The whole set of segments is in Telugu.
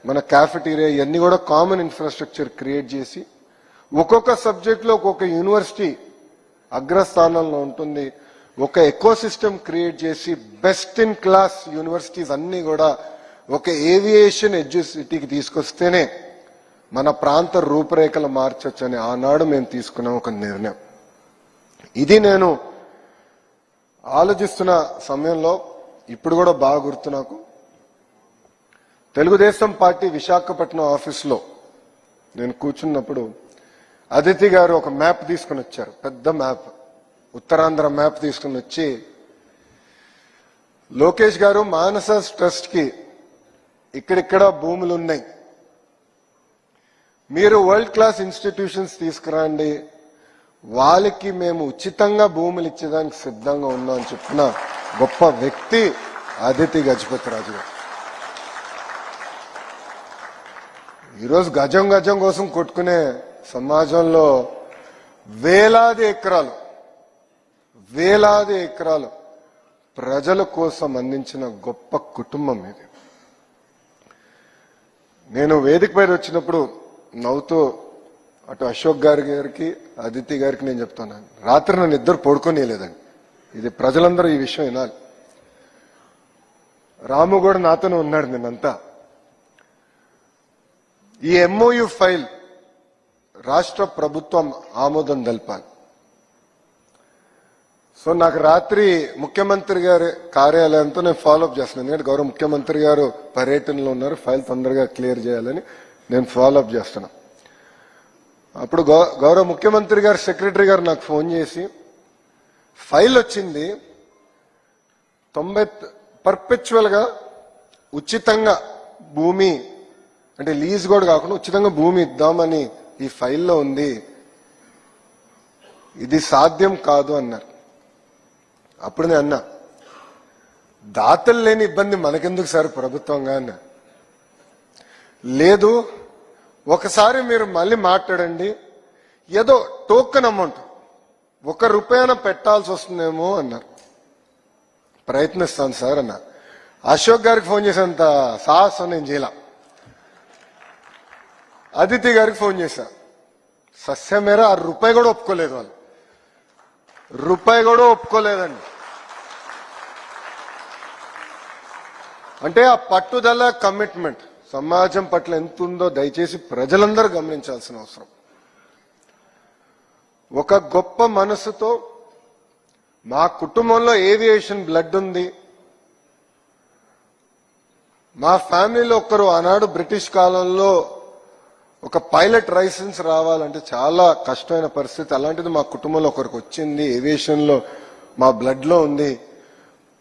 మన క్యాఫెటీరియా ఇవన్నీ కూడా కామన్ ఇన్ఫ్రాస్ట్రక్చర్ క్రియేట్ చేసి ఒక్కొక్క సబ్జెక్ట్లో ఒక్కొక్క యూనివర్సిటీ అగ్రస్థానంలో ఉంటుంది. ఒక ఎకో సిస్టమ్ క్రియేట్ చేసి బెస్ట్ ఇన్ క్లాస్ యూనివర్సిటీస్ అన్ని కూడా ఒక ఏవియేషన్ ఎడ్యుసిటీకి తీసుకొస్తేనే మన ప్రాంత రూపురేఖలు మార్చొచ్చు అని ఆనాడు మేము తీసుకున్నాం ఒక నిర్ణయం. ఇది నేను ఆలోచిస్తున్న సమయంలో ఇప్పుడు కూడా బాగా గుర్తు నాకు, తెలుగుదేశం పార్టీ విశాఖపట్నం ఆఫీస్లో నేను కూర్చున్నప్పుడు అదితి గారు ఒక మ్యాప్ తీసుకుని వచ్చారు, పెద్ద మ్యాప్, ఉత్తరాంధ్ర మ్యాప్ తీసుకుని వచ్చి, లోకేష్ గారు మానస ట్రస్ట్కి ఇక్కడిక్కడ భూములు ఉన్నాయి, మీరు వరల్డ్ క్లాస్ ఇన్స్టిట్యూషన్స్ తీసుకురండి, వాళ్ళకి మేము ఉచితంగా భూములు ఇచ్చేదానికి సిద్ధంగా ఉన్నాం అని చెప్పిన గొప్ప వ్యక్తి అదితి గజపతిరాజు గారు. ఈరోజు గజం గజం కోసం కొట్టుకునే సమాజంలో వేలాది ఎకరాలు ప్రజల కోసం అందించిన గొప్ప కుటుంబం ఇది. నేను వేదిక పైన వచ్చినప్పుడు నవ్వుతూ అటు అశోక్ గారికి అదితి గారికి నేను చెప్తున్నాను, రాత్రి నన్ను ఇద్దరు పడుకోనియలేదండి. ఇది ప్రజలందరూ ఈ విషయం వినాలి. రాము కూడా నాతోనే ఉన్నాడు నిన్నంతా. ఈ ఎంఓయు ఫైల్ రాష్ట్ర ప్రభుత్వం ఆమోదం తెలపాలి. సో నాకు రాత్రి ముఖ్యమంత్రి గారి కార్యాలయంతో నేను ఫాలోఅప్ చేస్తున్నాను, ఎందుకంటే గౌరవ ముఖ్యమంత్రి గారు పర్యటనలో ఉన్నారు, ఫైల్ తొందరగా క్లియర్ చేయాలని నేను ఫాలోఅప్ చేస్తున్నా. అప్పుడు గౌరవ ముఖ్యమంత్రి గారు సెక్రటరీ గారు నాకు ఫోన్ చేసి, ఫైల్ వచ్చింది, 90 పర్పెచువల్ గా ఉచితంగా భూమి అంటే లీజ్ కూడా కాకుండా ఉచితంగా భూమి ఇద్దామని ఈ ఫైల్లో ఉంది, ఇది సాధ్యం కాదు అన్నారు. అప్పుడు నేను అన్నా, దాతలు లేని ఇబ్బంది మనకెందుకు సార్ ప్రభుత్వంగా అన్నా. లేదు, ఒకసారి మీరు మళ్ళీ మాట్లాడండి, ఏదో టోకెన్ అమౌంట్ ₹1 పెట్టాల్సి వస్తుందేమో అన్నారు. ప్రయత్నిస్తాను సార్ అన్న. అశోక్ గారికి ఫోన్ చేసేంత సాహసం నేను చేయాల. అదితి గారికి ఫోన్ చేశా, సస్యమేర ₹1 కూడా ఒప్పుకోలేదు, వాళ్ళు ₹1 కూడా ఒప్పుకోలేదండి. అంటే ఆ పట్టుదల, కమిట్మెంట్ సమాజం పట్ల ఎంత ఉందో దయచేసి ప్రజలందరూ గమనించాల్సిన అవసరం. ఒక గొప్ప మనసుతో మా కుటుంబంలో ఏవియేషన్ బ్లడ్ ఉంది, మా ఫ్యామిలీలో ఒకరు ఆనాడు బ్రిటిష్ కాలంలో ఒక పైలట్ లైసెన్స్ రావాలంటే చాలా కష్టమైన పరిస్థితి, అలాంటిది మా కుటుంబంలో ఒకరికి వచ్చింది, ఏవియేషన్ లో మా బ్లడ్ లో ఉంది,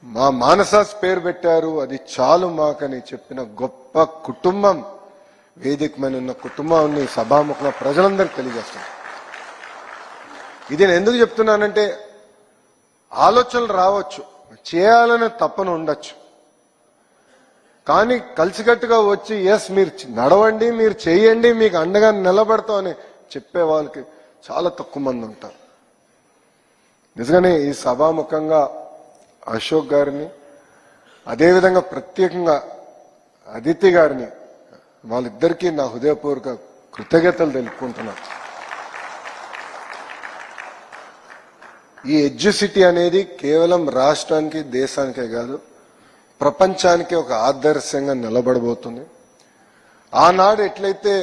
మా మానసాస్ పేరు పెట్టారు, అది చాలు మాకని చెప్పిన గొప్ప కుటుంబం వేదిక మీద ఉన్న కుటుంబాన్ని సభాముఖంగా ప్రజలందరికీ తెలియజేస్తున్నారు. ఇది నేను ఎందుకు చెప్తున్నానంటే, ఆలోచనలు రావచ్చు, చేయాలనే తపన ఉండొచ్చు, కానీ కలిసికట్టుగా వచ్చి ఎస్ మీరు నడవండి, మీరు చేయండి, మీకు అండగా నిలబడతాం అని చెప్పే వాళ్ళకి చాలా తక్కువ మంది ఉంటారు. నిజంగానే ఈ సభాముఖంగా అశోక్ గారిని, అదేవిధంగా ప్రత్యేకంగా అదితి గారిని, వాళ్ళిద్దరికీ నా హృదయపూర్వక కృతజ్ఞతలు తెలుపుకుంటున్నాను. ఈ ఎడ్యుసిటీ అనేది కేవలం రాష్ట్రానికి, దేశానికే కాదు, ప్రపంచానికి ఒక ఆదర్శంగా నిలబడబోతుంది. ఆనాడు ఎట్లయితే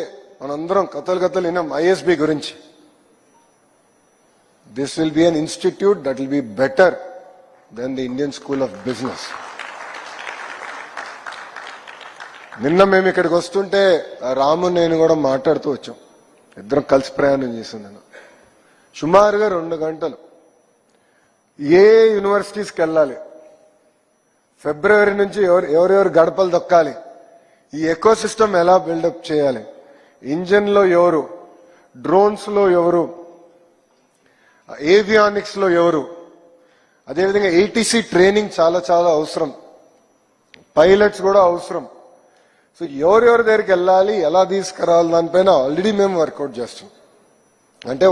మనందరం కథలు విన్నాం ఐఎస్బి గురించి, this will be an institute that will be better then the Indian School of Business. నిన్న మేము ఇక్కడికి వస్తుంటే రాము నేను కూడా మాట్లాడుతూ వచ్చాం, ఇద్దరం కలిసి ప్రయాణం చేసాం. నేను సుమారుగా 2 గంటలు ఏ యూనివర్సిటీస్కి వెళ్ళాలి, ఫిబ్రవరి నుంచి ఎవరెవరు గడపలు దొక్కాలి, ఈ ఎకో సిస్టమ్ ఎలా బిల్డప్ చేయాలి, ఇంజన్ లో ఎవరు, డ్రోన్స్ లో ఎవరు, ఏవియానిక్స్ లో ఎవరు, అదేవిధంగా ఏటీసీ ట్రైనింగ్ చాలా చాలా అవసరం, పైలట్స్ కూడా అవసరం. సో ఎవరెవరి దగ్గరికి వెళ్ళాలి, ఎలా తీసుకురావాలి, దానిపైన ఆల్రెడీ మేము వర్కౌట్ చేస్తాం. అంటే